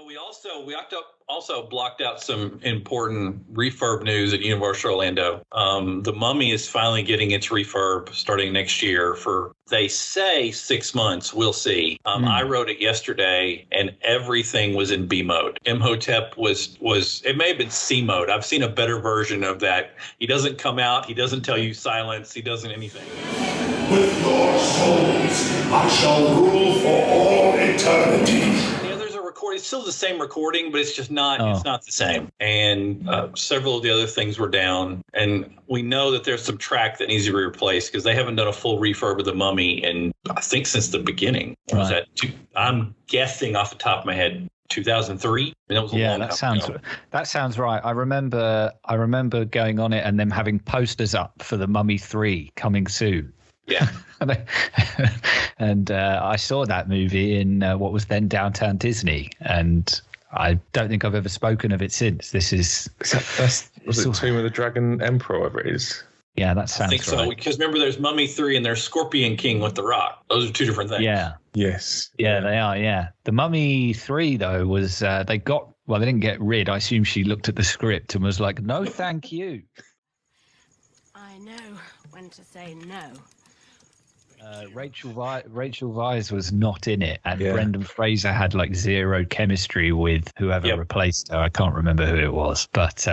Well, we also blocked out some important refurb news at Universal Orlando. The Mummy is finally getting its refurb starting next year for, they say, 6 months. We'll see. I wrote it yesterday, and everything was in B mode. Imhotep was it may have been C mode. I've seen a better version of that. He doesn't come out. He doesn't tell you silence. He doesn't anything. With your souls, I shall rule for all eternity. There's a recording. It's still the same recording, but it's just not. It's not the same. And several of the other things were down. And we know that there's some track that needs to be replaced because they haven't done a full refurb of the Mummy in, I think, since the beginning. Was that? I'm guessing off the top of my head, 2003. That was a long time ago. That sounds right. I remember going on it and them having posters up for the Mummy 3 coming soon. Yeah. And I saw that movie in what was then Downtown Disney, and I don't think I've ever spoken of it since. Was it Tomb of the Dragon Emperor, whatever it is? Yeah, that sounds right. I think so, because remember there's Mummy 3 and there's Scorpion King with The Rock. Those are two different things. Yeah. Yes. Yeah, they are, yeah. The Mummy 3, though, was they didn't get rid. I assume she looked at the script and was like, no, thank you. I know when to say no. Rachel Weisz was not in it, and Brendan Fraser had like zero chemistry with whoever replaced her. I can't remember who it was, but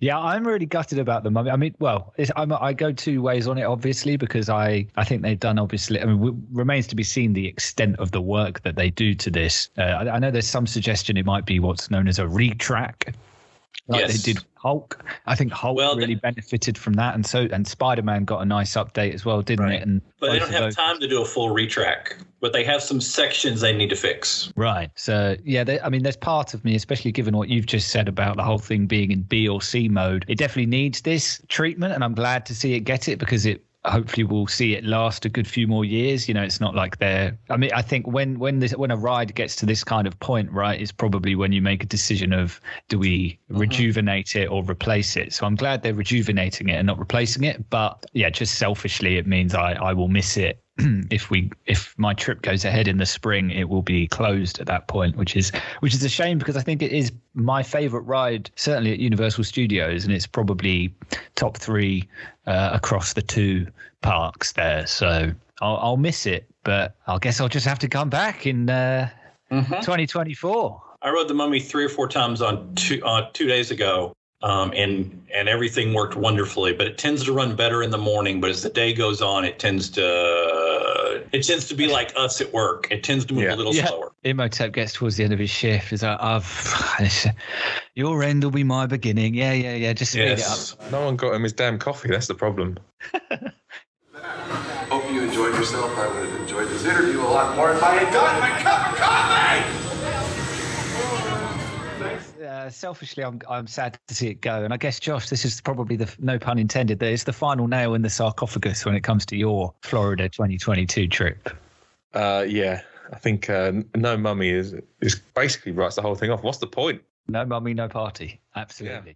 yeah, I'm really gutted about the Mummy. I mean, well, I go two ways on it, obviously, because I think they've done, obviously, I mean, remains to be seen the extent of the work that they do to this. I know there's some suggestion it might be what's known as a retrack. Like they did Hulk. I think Hulk really benefited from that, and Spider-Man got a nice update as well, didn't it? And but they don't have time to do a full retrack. But they have some sections they need to fix. Right. So yeah, I mean, there's part of me, especially given what you've just said about the whole thing being in B or C mode, it definitely needs this treatment, and I'm glad to see it get it because it. Hopefully we'll see it last a good few more years. You know, it's not like I think when a ride gets to this kind of point, right, is probably when you make a decision of do we rejuvenate it or replace it. So I'm glad they're rejuvenating it and not replacing it. But yeah, just selfishly, it means I will miss it. If my trip goes ahead in the spring, it will be closed at that point, which is a shame because I think it is my favorite ride, certainly at Universal Studios, and it's probably top 3 across the 2 parks there. So I'll miss it, but I guess I'll just have to come back in 2024. I rode the Mummy 3 or 4 times on 2 days ago. And everything worked wonderfully, but it tends to run better in the morning. But as the day goes on, it tends to be like us at work. It tends to move a little slower. Imhotep gets towards the end of his shift. Is like, your end will be my beginning. Yeah. Just speed it up. No one got him his damn coffee. That's the problem. Hope you enjoyed yourself. I would have enjoyed this interview a lot more if I had gotten my cup of coffee. Selfishly, I'm sad to see it go, and I guess Josh, this is probably no pun intended. That it's the final nail in the sarcophagus when it comes to your Florida 2022 trip. Yeah, I think no Mummy is basically writes the whole thing off. What's the point? No Mummy, no party. Absolutely. Yeah.